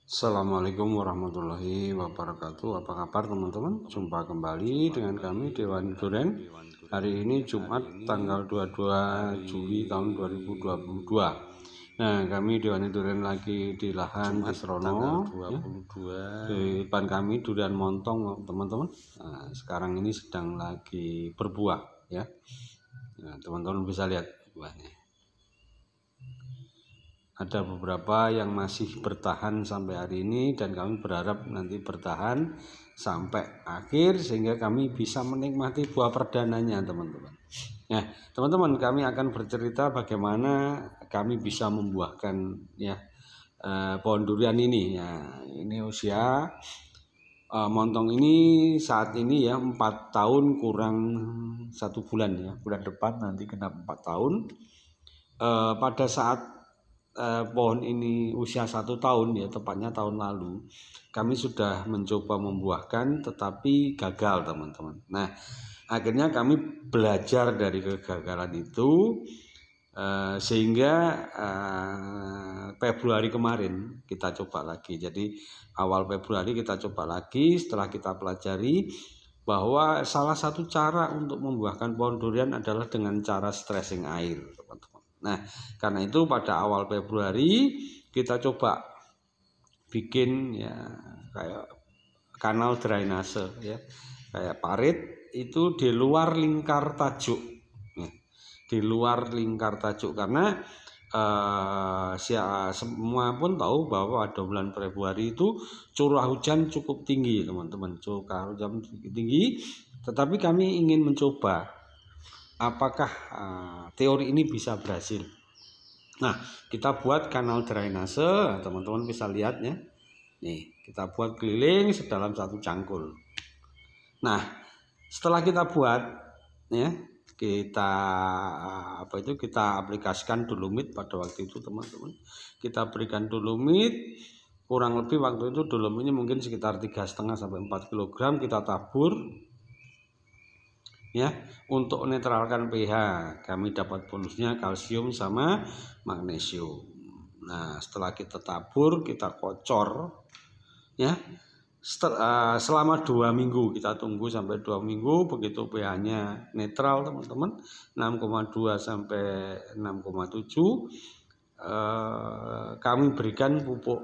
Assalamualaikum warahmatullahi wabarakatuh. Apa kabar teman-teman? Jumpa kembali dengan kami Dewan Duren. Hari ini Jumat tanggal 22 Juli tahun 2022. Nah, kami Dewan Duren lagi di lahan Mas Rono. Di depan kami durian montong teman-teman. Nah, sekarang ini sedang lagi berbuah ya. Nah, teman-teman bisa lihat buahnya. Ada beberapa yang masih bertahan sampai hari ini dan kami berharap nanti bertahan sampai akhir sehingga kami bisa menikmati buah perdananya teman-teman. Nah teman-teman, kami akan bercerita bagaimana kami bisa membuahkan ya pohon durian ini ya. Ini usia montong ini saat ini ya 4 tahun kurang 1 bulan ya. Bulan depan nanti genap 4 tahun. Pada saat pohon ini usia 1 tahun ya, tepatnya tahun lalu kami sudah mencoba membuahkan tetapi gagal teman-teman. Nah akhirnya kami belajar dari kegagalan itu sehingga Februari kemarin kita coba lagi. Jadi awal Februari kita coba lagi setelah kita pelajari bahwa salah satu cara untuk membuahkan pohon durian adalah dengan cara stressing air teman-teman. Nah, karena itu pada awal Februari kita coba bikin ya kayak kanal drainase ya, kayak parit itu di luar lingkar tajuk, ya, di luar lingkar tajuk karena semua pun tahu bahwa pada bulan Februari itu curah hujan cukup tinggi teman-teman, curah hujan tinggi, tetapi kami ingin mencoba apakah teori ini bisa berhasil. Nah kita buat kanal drainase, teman-teman bisa lihat ya. Nih kita buat keliling sedalam 1 cangkul. Nah setelah kita buat ya, kita aplikasikan dolomit pada waktu itu teman-teman. Kita berikan dolomit kurang lebih waktu itu dolomitnya mungkin sekitar 3,5 sampai 4 kg kita tabur ya, untuk menetralkan pH. Kami dapat bonusnya kalsium sama magnesium. Nah setelah kita tabur kita kocor ya, selama 2 minggu kita tunggu sampai 2 minggu. Begitu pH nya netral teman-teman, 6,2 sampai 6,7, kami berikan pupuk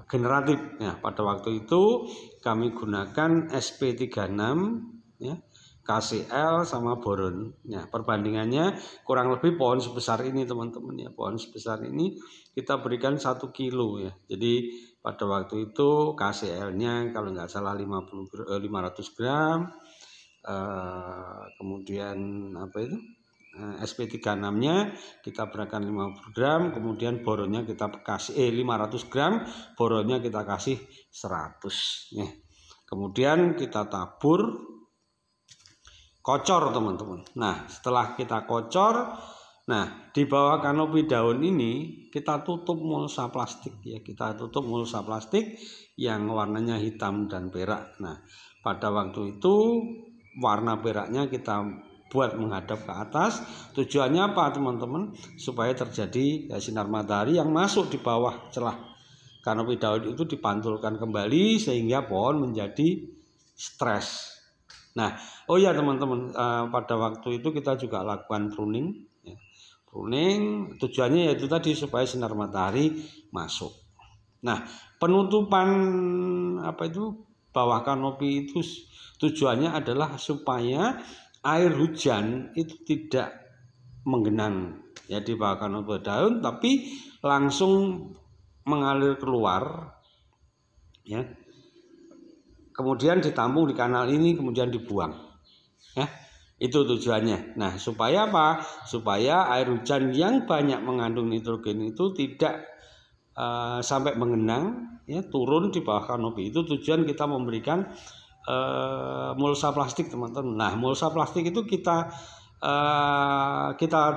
generatif. Nah, pada waktu itu kami gunakan SP36 ya, KCl sama boron. Nah, perbandingannya kurang lebih pohon sebesar ini teman-teman ya, pohon sebesar ini kita berikan 1 kilo ya. Jadi pada waktu itu KCl-nya kalau nggak salah 500 gram, kemudian SP36-nya kita berikan 50 gram, kemudian boronnya kita kasih 500 gram, boronnya kita kasih 100 nih. Kemudian kita tabur, kocor teman-teman. Nah setelah kita kocor, nah di bawah kanopi daun ini kita tutup mulsa plastik ya, kita tutup mulsa plastik yang warnanya hitam dan perak. Nah pada waktu itu warna peraknya kita buat menghadap ke atas. Tujuannya apa teman-teman? Supaya terjadi sinar matahari yang masuk di bawah celah kanopi daun itu dipantulkan kembali sehingga pohon menjadi stres. Nah oh ya teman-teman, pada waktu itu kita juga lakukan pruning ya. Pruning tujuannya yaitu tadi supaya sinar matahari masuk. Nah penutupan bawah kanopi itu tujuannya adalah supaya air hujan itu tidak menggenang ya di bawah kanopi daun, tapi langsung mengalir keluar ya, kemudian ditampung di kanal ini kemudian dibuang ya, itu tujuannya. Nah supaya apa? Supaya air hujan yang banyak mengandung nitrogen itu tidak sampai mengenang ya, turun di bawah kanopi. Itu tujuan kita memberikan mulsa plastik teman-teman. Nah mulsa plastik itu kita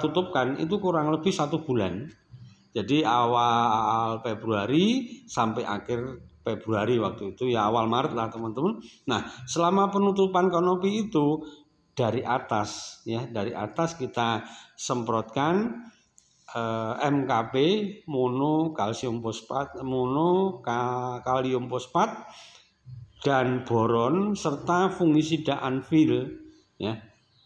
tutupkan itu kurang lebih 1 bulan. Jadi awal Februari sampai akhir Februari waktu itu ya, awal Maret lah teman-teman. Nah selama penutupan kanopi itu dari atas ya, dari atas kita semprotkan MKP, mono kalium fosfat dan boron serta fungisida Anvil ya.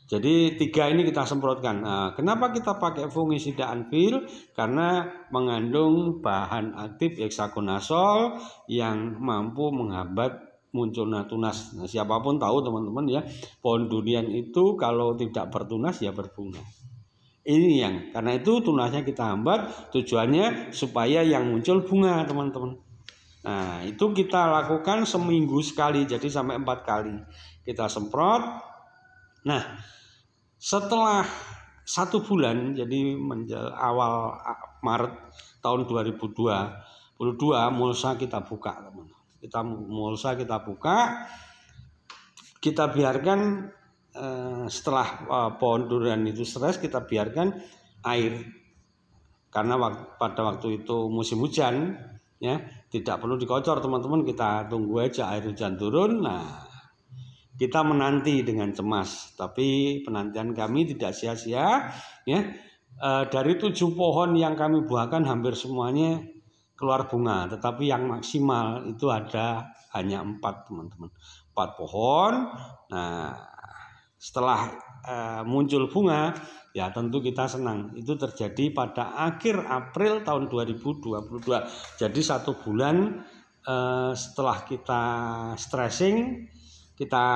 Jadi 3 ini kita semprotkan. Nah, kenapa kita pakai fungisida Anvil? Karena mengandung bahan aktif heksagonazol yang mampu menghambat munculnya tunas. Nah, siapapun tahu teman-teman ya, pohon durian itu kalau tidak bertunas ya berbunga. Ini karena itu tunasnya kita hambat, tujuannya supaya yang muncul bunga teman-teman. Nah, itu kita lakukan seminggu sekali, jadi sampai 4 kali kita semprot. Nah, setelah 1 bulan, jadi awal Maret tahun 2022, mulsa kita buka, teman. Kita buka, kita biarkan setelah pohon durian itu stres, kita biarkan air, karena pada waktu itu musim hujan, ya tidak perlu dikocor teman-teman, kita tunggu aja air hujan turun. Nah, kita menanti dengan cemas, tapi penantian kami tidak sia-sia ya. Dari 7 pohon yang kami buahkan hampir semuanya keluar bunga, tetapi yang maksimal itu hanya 4 teman-teman, 4 pohon. Nah, setelah muncul bunga ya tentu kita senang. Itu terjadi pada akhir April tahun 2022. Jadi 1 bulan setelah kita stressing, kita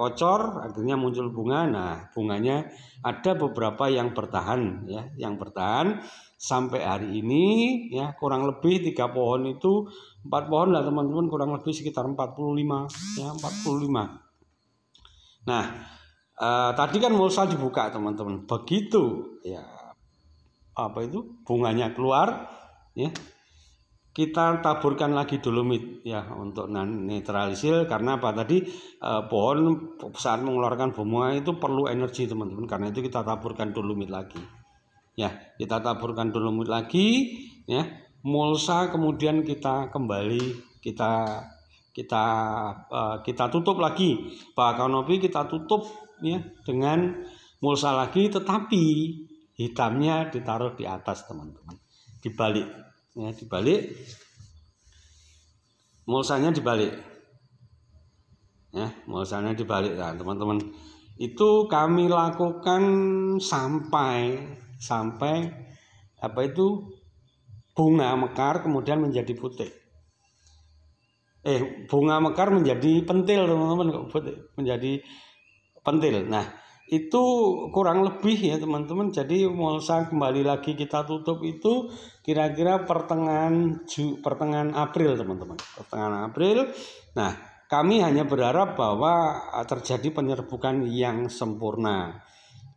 kocor, akhirnya muncul bunga. Nah, bunganya ada beberapa yang bertahan ya, yang bertahan sampai hari ini ya, kurang lebih 3 pohon itu, 4 pohon lah teman-teman, kurang lebih sekitar 45 ya, 45. Nah, tadi kan mulsa dibuka teman-teman, begitu ya bunganya keluar ya, kita taburkan lagi dolomit ya untuk netralisir. Karena apa tadi, pohon saat mengeluarkan bunga itu perlu energi teman-teman, karena itu kita taburkan dolomit lagi ya, kita taburkan dolomit lagi ya. Mulsa kemudian kita kembali kita tutup lagi, bak kanopi kita tutup ya dengan mulsa lagi, tetapi hitamnya ditaruh di atas teman-teman, dibalik ya, dibalik, mulsanya dibalik ya, mulsanya dibalik. Nah, teman-teman, itu kami lakukan sampai bunga mekar kemudian menjadi putih. Bunga mekar menjadi pentil teman-teman, menjadi pentil. Nah, itu kurang lebih ya teman-teman. Jadi mulsa kembali lagi kita tutup itu kira-kira pertengahan April teman-teman, pertengahan April. Nah, kami hanya berharap bahwa terjadi penyerbukan yang sempurna.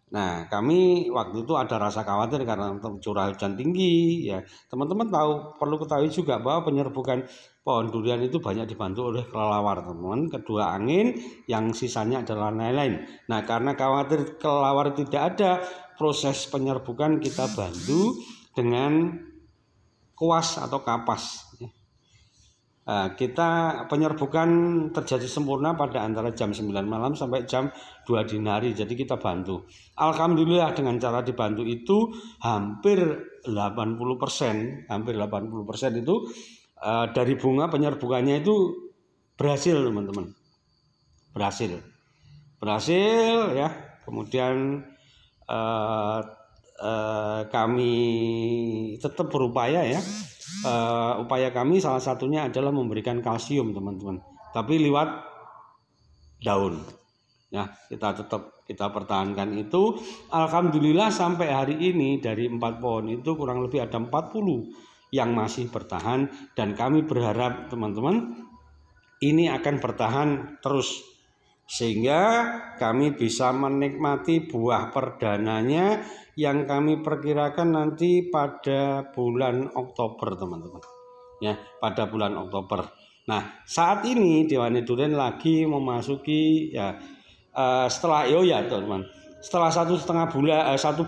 Nah, kami waktu itu ada rasa khawatir karena curah hujan tinggi ya. Teman-teman perlu ketahui juga bahwa penyerbukan pohon durian itu banyak dibantu oleh kelelawar teman-teman, kedua angin, yang sisanya adalah lain-lain. Nah, karena khawatir kelelawar tidak ada, proses penyerbukan kita bantu dengan kuas atau kapas. Kita penyerbukan terjadi sempurna pada antara jam 9 malam sampai jam 2 dini hari. Jadi kita bantu. Alhamdulillah dengan cara dibantu itu hampir 80%, itu dari bunga penyerbukannya itu berhasil teman-teman. Berhasil ya. Kemudian kami tetap berupaya ya. Upaya kami salah satunya adalah memberikan kalsium teman-teman, tapi lewat daun ya. Kita pertahankan itu. Alhamdulillah sampai hari ini dari 4 pohon itu kurang lebih ada 40 yang masih bertahan, dan kami berharap teman-teman ini akan bertahan terus sehingga kami bisa menikmati buah perdananya yang kami perkirakan nanti pada bulan Oktober teman-teman ya, pada bulan Oktober. Nah, saat ini Dewani Durian lagi memasuki ya setelah teman-teman, setelah 1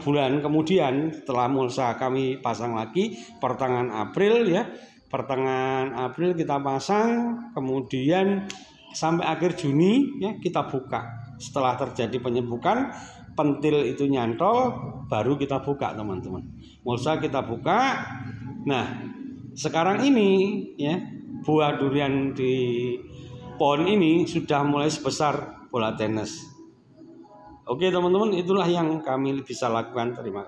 bulan kemudian setelah mulsa kami pasang lagi pertengahan April ya, pertengahan April kita pasang, kemudian sampai akhir Juni ya kita buka. Setelah terjadi penyembuhan pentil itu nyantol, baru kita buka teman-teman. Mulsa kita buka. Nah, sekarang ini ya, buah durian di pohon ini sudah mulai sebesar bola tenis. Oke teman-teman, itulah yang kami bisa lakukan. Terima kasih.